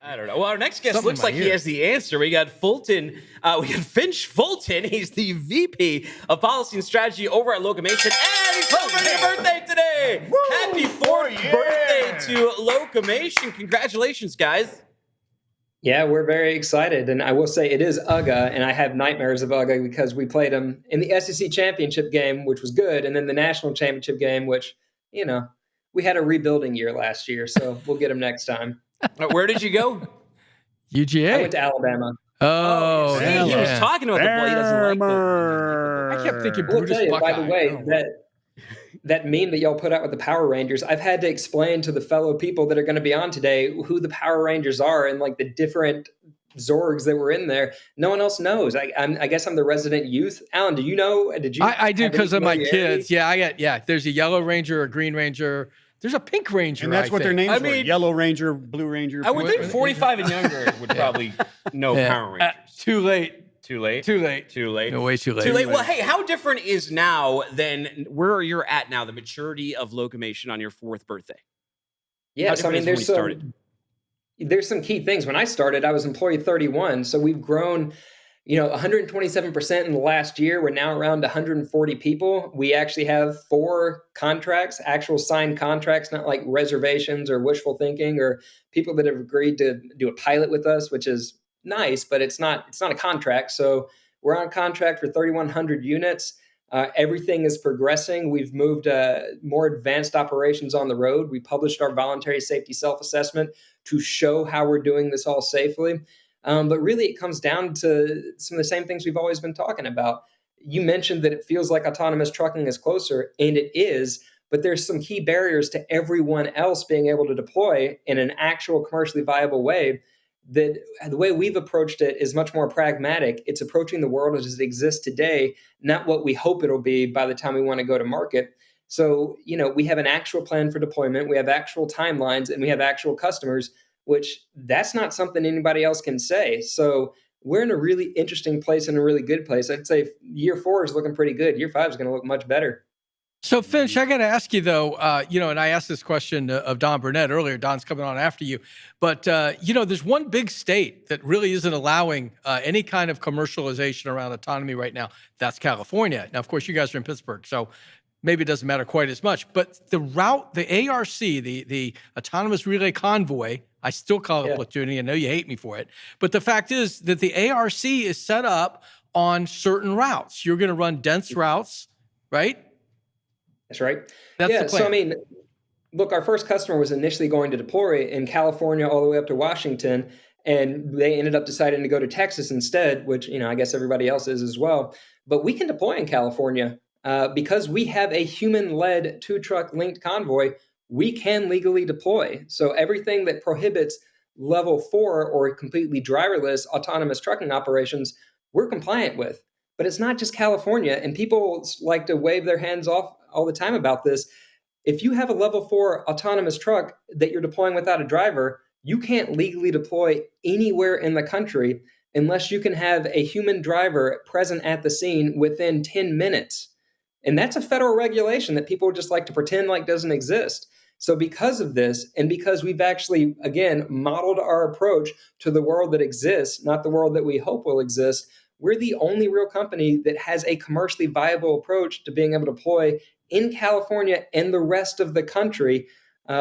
I don't know. Well, our next guest Something looks in my like he ear. has the answer. We got Fulton. We got Finch Fulton. He's the VP of Policy and Strategy over at Locomation, and he's celebrating a birthday today. Woo! Happy 4th Yeah. birthday to Locomation. Congratulations, guys. Yeah, we're very excited. And I will say it is UGA, and I have nightmares of UGA because we played them in the SEC championship game, which was good, and then the national championship game, which, you know, we had a rebuilding year last year, so we'll get them next time. Where did you go? UGA. I went to Alabama. Oh, See, yeah. he was talking about the ball. He doesn't like the. I kept thinking I will Brutus tell you, by the Buckeye. way, Oh. that meme that y'all put out with the Power Rangers, I've had to explain to the fellow people that are going to be on today who the Power Rangers are and like the different Zorgs that were in there. No one else knows. I guess I'm the resident youth. Alan, do you know? Did you? I do have any because of my familiarity? kids. Yeah, there's a yellow ranger, a green ranger. There's a pink ranger. And that's I what their think. names I were. mean- Yellow Ranger, Blue Ranger. I would Pink think Ranger. 45 and younger would probably know Power Rangers. Too late. Too late. Too late. Too late. No, way too late. Too late. Well, hey, how different is now than where you're at now, the maturity of Locomation on your 4th birthday? How Yes, I different mean, is when you started? there's some key things. When I started, I was employee 31, so we've grown, 127% in the last year. We're now around 140 people. We actually have 4 contracts, actual signed contracts, not like reservations or wishful thinking or people that have agreed to do a pilot with us, which is nice, but it's not a contract. So we're on contract for 3,100 units. Everything is progressing. We've moved more advanced operations on the road. We published our voluntary safety self-assessment to show how we're doing this all safely. But really, it comes down to some of the same things we've always been talking about. You mentioned that it feels like autonomous trucking is closer, and it is, but there's some key barriers to everyone else being able to deploy in an actual commercially viable way. That the way we've approached it is much more pragmatic. It's approaching the world as it exists today, not what we hope it'll be by the time we want to go to market. So, we have an actual plan for deployment, we have actual timelines, and we have actual customers, which that's not something anybody else can say. So we're in a really interesting place and a really good place. I'd say year 4 is looking pretty good. Year 5 is going to look much better. So, Finch, I got to ask you, though, and I asked this question of Don Burnett earlier. Don's coming on after you. But, there's one big state that really isn't allowing any kind of commercialization around autonomy right now. That's California. Now, of course, you guys are in Pittsburgh, so maybe it doesn't matter quite as much. But the route, the ARC, the Autonomous Relay Convoy, I still call it platooning. I know you hate me for it. But the fact is that the ARC is set up on certain routes. You're going to run dense routes, right? That's right. That's the plan. So I mean, look, our first customer was initially going to deploy in California all the way up to Washington, and they ended up deciding to go to Texas instead, which, I guess everybody else is as well. But we can deploy in California because we have a human-led 2-truck linked convoy. We can legally deploy. So everything that prohibits level 4 or completely driverless autonomous trucking operations, we're compliant with. But it's not just California, and people like to wave their hands off all the time about this. If you have a level 4 autonomous truck that you're deploying without a driver, you can't legally deploy anywhere in the country unless you can have a human driver present at the scene within 10 minutes. And that's a federal regulation that people just like to pretend like doesn't exist. So because of this, and because we've actually, again, modeled our approach to the world that exists, not the world that we hope will exist, we're the only real company that has a commercially viable approach to being able to deploy in California and the rest of the country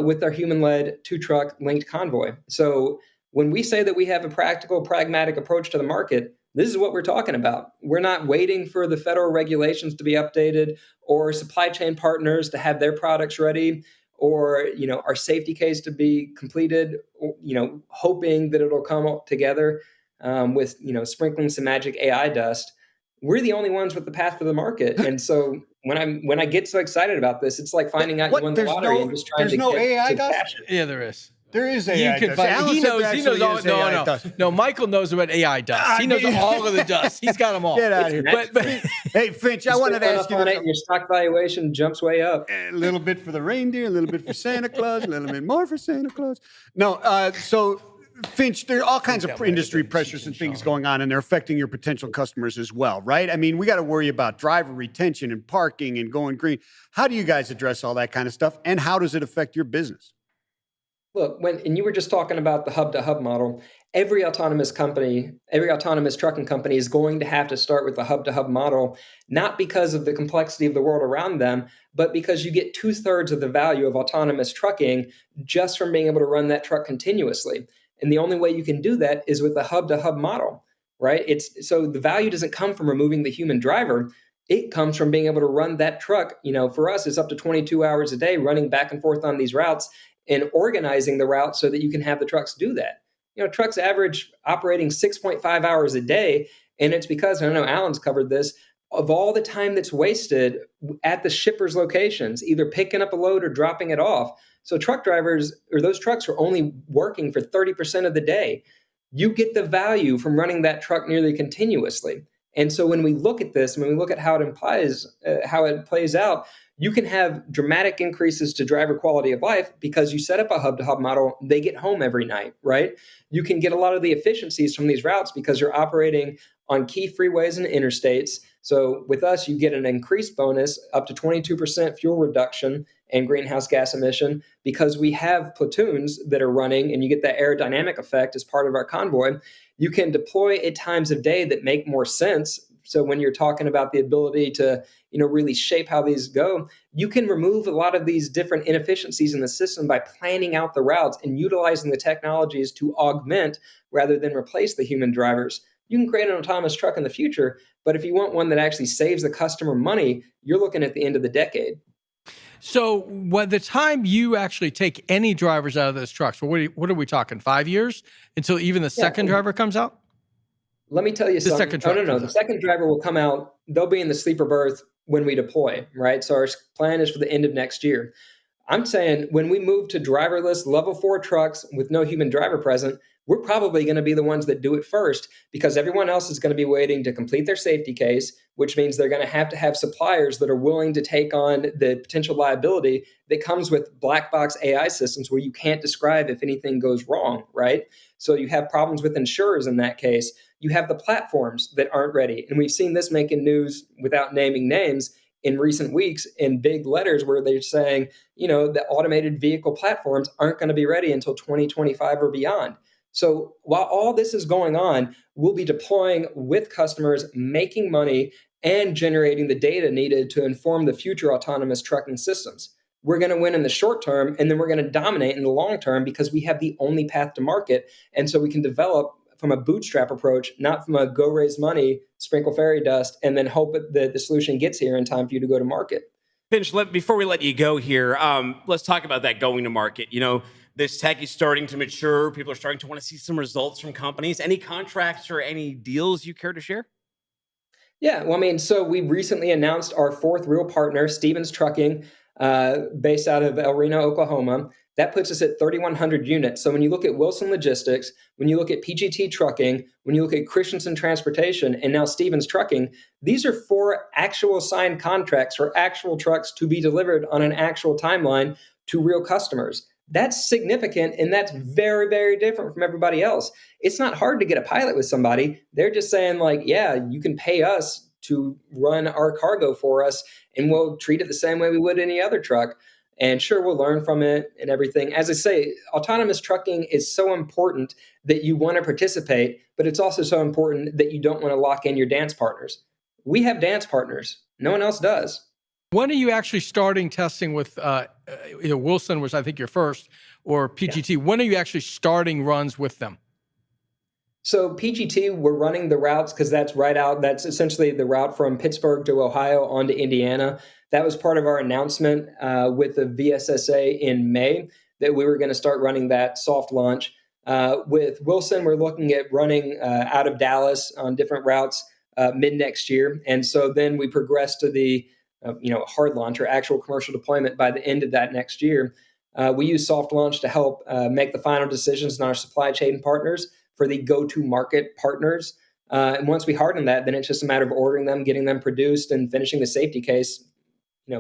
with our human-led 2-truck linked convoy. So when we say that we have a practical, pragmatic approach to the market, this is what we're talking about. We're not waiting for the federal regulations to be updated or supply chain partners to have their products ready or, our safety case to be completed, hoping that it'll come together with, sprinkling some magic AI dust. We're the only ones with the path to the market. And so when I get so excited about this, it's like finding out you won the lottery and just trying to get AI to dust? cash it. Yeah, there is. There is You AI can dust. find, Alan he said knows. there He knows actually all. is AI dust. No. Michael knows about AI dust. He knows all of the dust. He's got them all. Get out of here. But Hey, Finch, I wanted to ask you on it, and your stock valuation jumps way up. a little bit for the reindeer, a little bit for Santa Claus, a little bit more for Santa Claus. No, so Finch, there are all kinds of industry pressures and things going on, and they're affecting your potential customers as well, right? I mean, we got to worry about driver retention and parking and going green. How do you guys address all that kind of stuff, and how does it affect your business? Look, and you were just talking about the hub to hub model, every autonomous company, every autonomous trucking company is going to have to start with the hub to hub model, not because of the complexity of the world around them, but because you get 2/3 of the value of autonomous trucking just from being able to run that truck continuously. And the only way you can do that is with the hub to hub model, right? It's so the value doesn't come from removing the human driver. It comes from being able to run that truck. For us, it's up to 22 hours a day running back and forth on these routes and organizing the route so that you can have the trucks do that. Trucks average operating 6.5 hours a day. And it's because, I know Alan's covered this, of all the time that's wasted at the shipper's locations, either picking up a load or dropping it off. So truck drivers, or those trucks, are only working for 30% of the day. You get the value from running that truck nearly continuously. And so when we look at this, when we look at how it plays out, you can have dramatic increases to driver quality of life because you set up a hub to hub model. They get home every night, right? You can get a lot of the efficiencies from these routes because you're operating on key freeways and interstates. So with us, you get an increased bonus up to 22% fuel reduction and greenhouse gas emission because we have platoons that are running, and you get that aerodynamic effect as part of our convoy. You can deploy at times of day that make more sense. So when you're talking about the ability to, really shape how these go, you can remove a lot of these different inefficiencies in the system by planning out the routes and utilizing the technologies to augment rather than replace the human drivers. You can create an autonomous truck in the future, but if you want one that actually saves the customer money, you're looking at the end of the decade. So by the time you actually take any drivers out of those trucks, what are we talking, 5 years until even the second driver comes out? Let me tell you something. No. The second driver will come out. They'll be in the sleeper berth when we deploy, right? So our plan is for the end of next year. I'm saying when we move to driverless level 4 trucks with no human driver present, we're probably going to be the ones that do it first because everyone else is going to be waiting to complete their safety case, which means they're going to have suppliers that are willing to take on the potential liability that comes with black box AI systems where you can't describe if anything goes wrong, right? So you have problems with insurers in that case. You have the platforms that aren't ready. And we've seen this making news without naming names in recent weeks in big letters where they're saying, the automated vehicle platforms aren't going to be ready until 2025 or beyond. So while all this is going on, we'll be deploying with customers, making money, and generating the data needed to inform the future autonomous trucking systems. We're going to win in the short term, and then we're going to dominate in the long term because we have the only path to market. And so we can develop from a bootstrap approach, not from a go raise money, sprinkle fairy dust, and then hope that the solution gets here in time for you to go to market. Finch, before we let you go here, let's talk about that going to market. This tech is starting to mature. People are starting to want to see some results from companies. Any contracts or any deals you care to share? Yeah, well, so we recently announced our 4th real partner, Stevens Trucking, based out of El Reno, Oklahoma. That puts us at 3,100 units. So when you look at Wilson Logistics, when you look at PGT Trucking, when you look at Christensen Transportation, and now Stevens Trucking, these are 4 actual signed contracts for actual trucks to be delivered on an actual timeline to real customers. That's significant, and that's very, very different from everybody else. It's not hard to get a pilot with somebody. They're just saying, yeah, you can pay us to run our cargo for us, and we'll treat it the same way we would any other truck. And sure, we'll learn from it and everything. As I say, autonomous trucking is so important that you want to participate, but it's also so important that you don't want to lock in your dance partners. We have dance partners. No one else does. When are you actually starting testing with either Wilson, which I think you're first, or PGT? Yeah. When are you actually starting runs with them? So PGT, we're running the routes because that's right out. That's essentially the route from Pittsburgh to Ohio onto Indiana. That was part of our announcement with the VSSA in May that we were going to start running that soft launch. With Wilson, we're looking at running out of Dallas on different routes mid next year. And so then we progress to the hard launch or actual commercial deployment by the end of that next year. We use soft launch to help make the final decisions on our supply chain partners for the go-to-market partners. And once we harden that, then it's just a matter of ordering them, getting them produced, and finishing the safety case,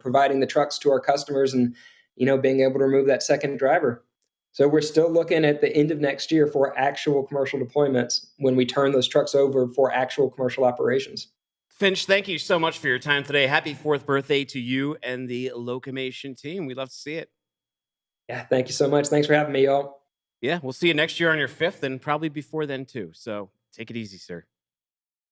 providing the trucks to our customers and, being able to remove that second driver. So we're still looking at the end of next year for actual commercial deployments when we turn those trucks over for actual commercial operations. Finch, thank you so much for your time today. Happy 4th birthday to you and the Locomation team. We'd love to see it. Yeah, thank you so much. Thanks for having me, y'all. Yeah, we'll see you next year on your 5th and probably before then too. So take it easy, sir.